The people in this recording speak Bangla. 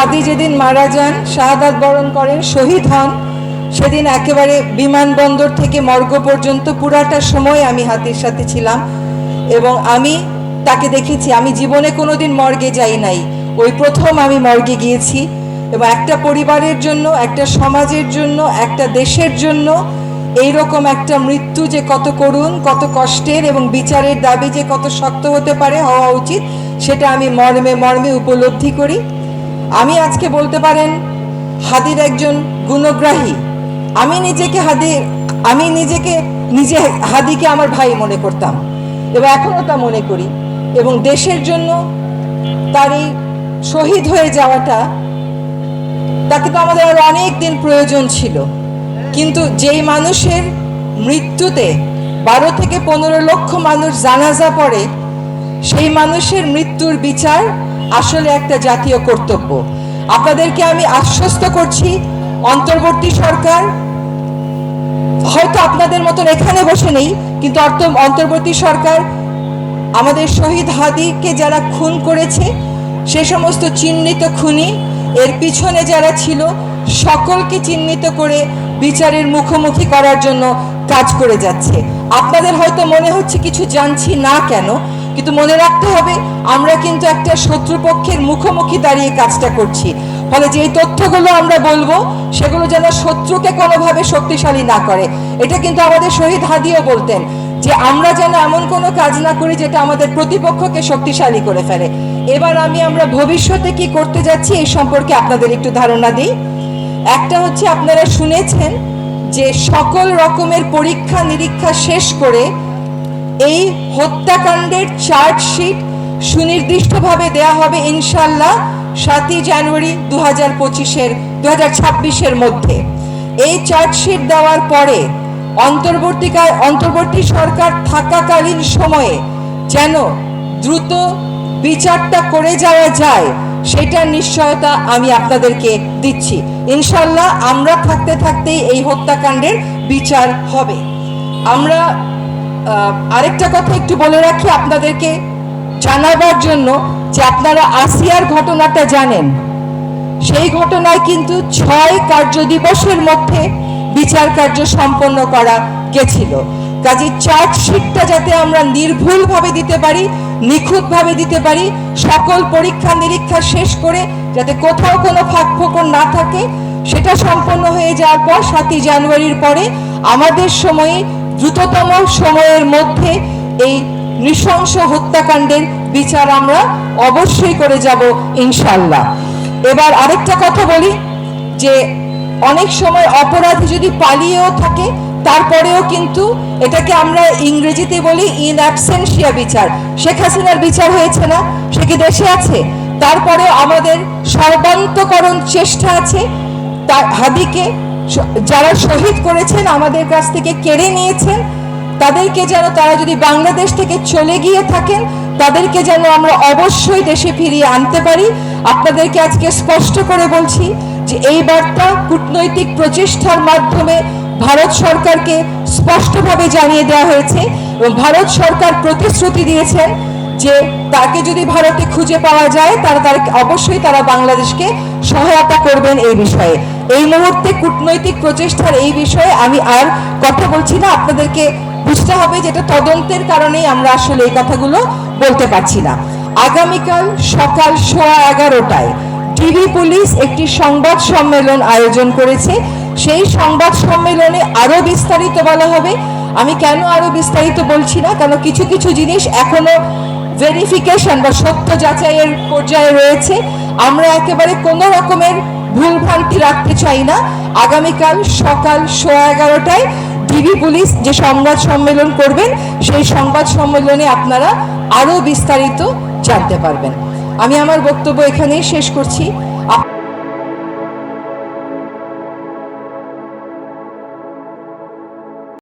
হাদি যেদিন মারা যান, শাহাদাত বরণ করেন, শহীদ হন, সেদিন একেবারে বিমানবন্দর থেকে মর্গ পর্যন্ত পুরাটা সময় আমি হাদির সাথে ছিলাম এবং আমি তাকে দেখেছি। আমি জীবনে কোনোদিন মর্গে যাই নাই, ওই প্রথম আমি মর্গে গিয়েছি। এবং একটা পরিবারের জন্য, একটা সমাজের জন্য, একটা দেশের জন্য এইরকম একটা মৃত্যু যে কত করুণ, কত কষ্টের এবং বিচারের দাবি যে কত শক্ত হতে পারে, হওয়া উচিত, সেটা আমি মর্মে মর্মে উপলব্ধি করি। আমি আজকে বলতে পারেন হাদির একজন গুণগ্রাহী। আমি নিজে হাদিকে আমার ভাই মনে করতাম এবং এখনও তা মনে করি। এবং দেশের জন্য তার এই শহীদ হয়ে যাওয়াটা, তাকে তো আমাদের আরো অনেক দিন প্রয়োজন ছিল। কিন্তু যেই মানুষের মৃত্যুতে 12 থেকে 15 লক্ষ মানুষ জানাজা পড়ে, সেই মানুষের মৃত্যুর বিচার আসলে একটা জাতীয় কর্তব্য। আপনাদেরকে আমি আশ্বস্ত করছি, অন্তর্বর্তী সরকার হয়তো আপনাদের মতন এখানে বসে নেই, কিন্তু অন্তর্বর্তী সরকার আমাদের শহীদ হাদিকে যারা খুন করেছে, সে সমস্ত চিহ্নিত খুনি, এর পিছনে যারা ছিল, সকলকে চিহ্নিত করে বিচারের মুখোমুখি করার জন্য কাজ করে যাচ্ছে। আপনাদের হয়তো মনে হচ্ছে কিছু জানছি না কেন, কিন্তু মনে রাখতে হবে আমরা কিন্তু একটা শত্রুপক্ষের মুখোমুখি দাঁড়িয়ে কাজটা করছি। ফলে যে তথ্যগুলো আমরা বলবো, সেগুলো যেন শত্রুকে কোনোভাবে শক্তিশালী না করে। এটা কিন্তু আমাদের শহীদ হাদিও বলতেন যে আমরা যেন এমন কোনো কাজ না করি যেটা আমাদের প্রতিপক্ষকে শক্তিশালী করে ফেলে। এবার আমরা ভবিষ্যতে কি করতে যাচ্ছি এই সম্পর্কে আপনাদের একটু ধারণা দিই। একটা হচ্ছে, আপনারা শুনেছেন যে সকল রকমের পরীক্ষা নিরীক্ষা শেষ করে এই হত্যাকাণ্ডের চার্জশিট সুনির্দিষ্টভাবে দেয়া হবে ইনশাল্লাহ 7ই জানুয়ারি 2026-এর মধ্যে। এই চার্জশিট দেওয়ার পরে অন্তর্বর্তী সরকার থাকাকালীন সময়ে যেন দ্রুত বিচারটা করে যাওয়া যায়, সেটার নিশ্চয়তা আমি আপনাদেরকে দিচ্ছি। ইনশাল্লাহ আমরা থাকতে থাকতেই এই হত্যাকাণ্ডের বিচার হবে। আমরা আরেকটা কথা একটু বলে রাখি আপনাদেরকে জানাবার জন্য, যে আপনারা আসিয়ার ঘটনাটা জানেন। সেই ঘটনায় কিন্তু 6 কার্যদিবসের মধ্যে বিচার কার্য সম্পন্ন করা গেছিল। কাজে চার্জশিটটা যাতে আমরা নির্ভুলভাবে দিতে পারি, নিখুঁতভাবে দিতে পারি, সকল পরীক্ষা নিরীক্ষা শেষ করে যাতে কোথাও কোনো ফাঁকফোকর না থাকে, সেটা সম্পন্ন হয়ে যাওয়ার পর 7ই জানুয়ারির পরে আমাদের সময়ে দ্রুততম সময়ের মধ্যে এই নৃশংস হত্যাকাণ্ডের বিচার আমরা অবশ্যই করে যাব ইনশাল্লাহ। এবার আরেকটা কথা বলি, যে অনেক সময় অপরাধী যদি পালিয়েও থাকে, তারপরেও কিন্তু এটাকে আমরা ইংরেজিতে বলি ইন অ্যাবসেন্সিয়া বিচার। শেখ হাসিনার বিচার হয়েছে না, সে কি দেশে আছে? তারপরেও আমাদের সর্বান্তকরণ চেষ্টা আছে হাদিকে যারা শহীদ করেছেন, আমাদের কাছ থেকে কেড়ে নিয়েছেন, তাদেরকে যেন, তারা যদি বাংলাদেশ থেকে চলে গিয়ে থাকেন, তাদেরকে যেন আমরা অবশ্যই দেশে ফিরিয়ে আনতে পারি। আপনাদেরকে আজকে স্পষ্ট করে বলছি যে এই বার্তা কূটনৈতিক প্রচেষ্টার মাধ্যমে ভারত সরকারকে স্পষ্টভাবে জানিয়ে দেওয়া হয়েছে এবং ভারত সরকার প্রতিশ্রুতি দিয়েছেন যে তাকে যদি ভারতে খুঁজে পাওয়া যায়, অবশ্যই তারা বাংলাদেশকে সহায়তা করবেন এই বিষয়ে। এই মুহূর্তে কূটনৈতিক প্রচেষ্টার এই বিষয়ে আমি আর কথা বলছি না। আপনাদেরকে বুঝতে হবে যেটা তদন্তের কারণেই আমরা আসলে এই কথাগুলো বলতে পারছি না। আগামীকাল সকাল 11:15টায় ডিবি পুলিশ একটি সংবাদ সম্মেলন আয়োজন করেছে। সেই সংবাদ সম্মেলনে আরো বিস্তারিত বলা হবে। আমি কেন আরো বিস্তারিত বলছি না, কারণ কিছু কিছু জিনিস এখনো ভেরিফিকেশন বা সত্য যাচাইয়ের পর্যায়ে রয়েছে। আমরা একেবারে কোনো রকমের ভুলভ্রান্তি রাখতে চাই না। আগামীকাল সকাল 11:15টায় ডিবি পুলিশ যে সংবাদ সম্মেলন করবেন, সেই সংবাদ সম্মেলনে আপনারা আরো বিস্তারিত জানতে পারবেন। আমি আমার বক্তব্য এখানেই শেষ করছি।